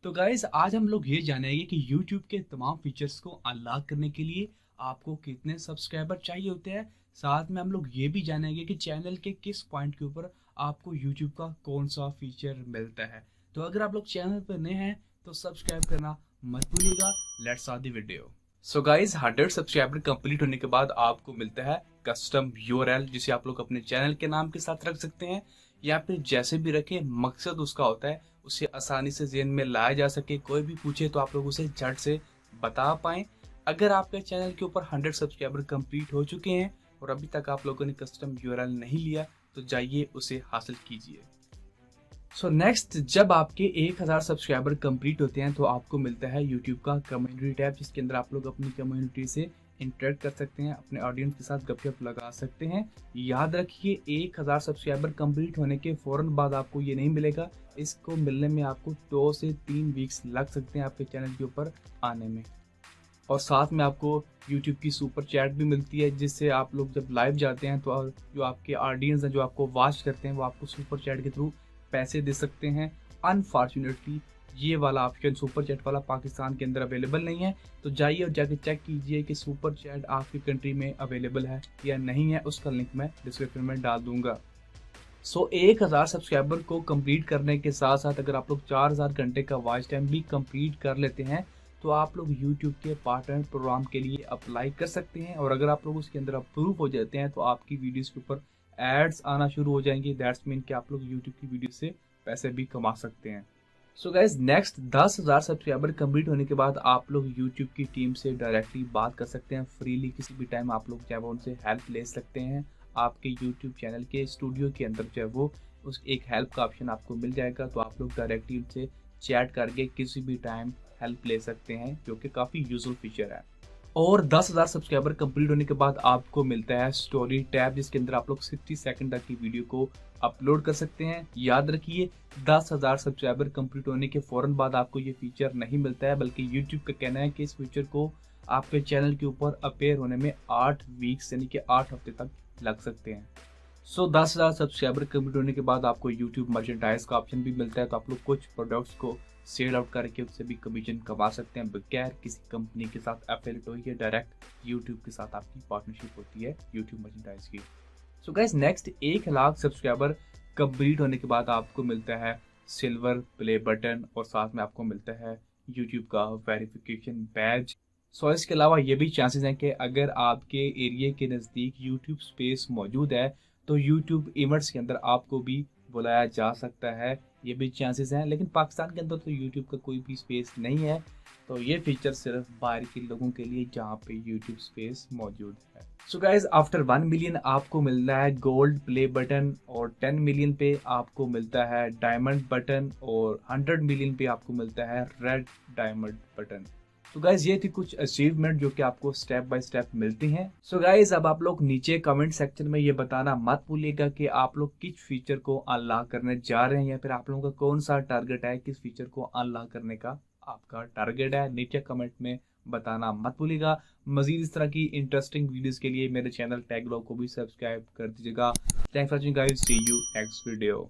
तो गाइस आज हम लोग ये जानेंगे कि YouTube के तमाम फीचर्स को अनलॉक करने के लिए आपको कितने सब्सक्राइबर चाहिए होते हैं। साथ में हम लोग ये भी जानेंगे कि चैनल के किस पॉइंट के ऊपर आपको YouTube का कौन सा फीचर मिलता है। तो अगर आप लोग चैनल पर नए हैं तो सब्सक्राइब करना मत भूलिएगा। Let's start the video. So guys 100 subscriber complete होने के बाद आपको मिलता है कस्टम URL, जिसे आप लोग अपने चैनल के नाम के साथ रख सकते हैं या फिर जैसे भी रखें। मकसद उसका होता है उसे आसानी से ज़हन में लाया जा सके, कोई भी पूछे तो आप लोग उसे झट से बता पाएं। अगर आपके चैनल के ऊपर 100 सब्सक्राइबर कंप्लीट हो चुके हैं और अभी तक आप लोगों ने कस्टम URL नहीं लिया तो जाइए उसे हासिल कीजिए। सो नेक्स्ट, जब आपके 1000 सब्सक्राइबर कंप्लीट होते हैं तो आपको मिलता है YouTube का कम्युनिटी टैब, जिसके अंदर आप लोग अपनी कम्युनिटी से इंटरेक्ट कर सकते हैं, अपने ऑडियंस के साथ गपशप लगा सकते हैं। याद रखिए 1000 सब्सक्राइबर कंप्लीट होने के फ़ौरन बाद आपको ये नहीं मिलेगा। इसको मिलने में आपको 2 से 3 वीक्स लग सकते हैं आपके चैनल के ऊपर आने में। और साथ में आपको YouTube की सुपर चैट भी मिलती है, जिससे आप लोग जब लाइव जाते हैं तो जो आपके ऑडियंस हैं, जो आपको वॉच करते हैं, वो आपको सुपर चैट के थ्रू पैसे दे सकते हैं। अनफॉर्चुनेटली ये वाला ऑप्शन सुपर चैट वाला पाकिस्तान के अंदर अवेलेबल नहीं है, तो जाइए और जाके चेक कीजिए कि सुपर चैट आपकी कंट्री में अवेलेबल है या नहीं है। उसका लिंक मैं डिस्क्रिप्शन में डाल दूंगा। सो 1000 सब्सक्राइबर को कंप्लीट करने के साथ साथ अगर आप लोग 4000 घंटे का वॉच टाइम भी कंप्लीट कर लेते हैं तो आप लोग YouTube के पार्टनर प्रोग्राम के लिए अप्लाई कर सकते हैं। और अगर आप लोग उसके अंदर अप्रूव हो जाते हैं तो आपकी वीडियोस के ऊपर एड्स आना शुरू हो जाएंगे। दैट्स मीन कि आप लोग YouTube की वीडियो से पैसे भी कमा सकते हैं। So guys next 10,000 subscriber complete होने के बाद आप लोग YouTube की टीम से डायरेक्टली बात कर सकते हैं फ्रीली। किसी भी टाइम आप लोग चाहे वो उनसे हेल्प ले सकते हैं। आपके YouTube चैनल के स्टूडियो के अंदर जो है वो उस एक हेल्प का ऑप्शन आपको मिल जाएगा, तो आप लोग डायरेक्टली उनसे चैट करके किसी भी टाइम हेल्प ले सकते हैं, जो कि काफ़ी यूजफुल फीचर है। और 10,000 सब्सक्राइबर कंप्लीट होने के बाद आपको मिलता है स्टोरी टैब, जिसके अंदर आप लोग 60 सेकंड तक की वीडियो को अपलोड कर सकते हैं। याद रखिए 10,000 सब्सक्राइबर कंप्लीट होने के फ़ौरन बाद आपको ये फीचर नहीं मिलता है, बल्कि यूट्यूब का कहना है कि इस फीचर को आपके चैनल के ऊपर अपेयर होने में 8 वीक्स यानी कि 8 हफ्ते तक लग सकते हैं। सो 10,000 सब्सक्राइबर कंप्लीट होने के बाद आपको यूट्यूब मर्चेंडाइज का ऑप्शन भी मिलता है, तो आप लोग कुछ प्रोडक्ट्स को सेल आउट करके उससे भी कमीशन कमा सकते हैं बगैर किसी कंपनी के साथ एफिलिएट हो। या डायरेक्ट यूट्यूब के साथ आपकी पार्टनरशिप होती है यूट्यूब मर्चेंडाइज की। So guys next 1 lakh subscriber complete होने के बाद आपको मिलता है सिल्वर प्ले बटन और साथ में आपको मिलता है यूट्यूब का वेरिफिकेशन बैज। सो इसके अलावा ये भी चांसेस हैं कि अगर आपके एरिया के नज़दीक यूट्यूब स्पेस मौजूद है तो यूट्यूब इवेंट्स के अंदर आपको भी बुलाया जा सकता है। ये भी चांसेस हैं, लेकिन पाकिस्तान के अंदर तो यूट्यूब का कोई भी स्पेस नहीं है, तो ये फीचर सिर्फ बाहर के लोगों के लिए जहाँ पे यूट्यूब स्पेस मौजूद है। सो गाइज आफ्टर 1 मिलियन आपको मिलता है गोल्ड प्ले बटन, और 10 मिलियन पे आपको मिलता है डायमंड बटन, और 100 मिलियन पे आपको मिलता है रेड डायमंड बटन। तो गाइज ये थी कुछ अचीवमेंट जो कि आपको स्टेप बाय स्टेप मिलती हैं। सो गाइज अब आप लोग नीचे कमेंट सेक्शन में ये बताना मत भूलिएगा कि आप लोग किस फीचर को अनलॉक करने जा रहे हैं, या फिर आप लोगों का कौन सा टारगेट है, किस फीचर को अनलॉक करने का आपका टारगेट है। नीचे कमेंट में बताना मत भूलिएगा। मजीद इस तरह की इंटरेस्टिंग वीडियोस के लिए मेरे चैनल टैग ब्लॉग को भी सब्सक्राइब कर दीजिएगा। Thanks for watching guys, see you next video.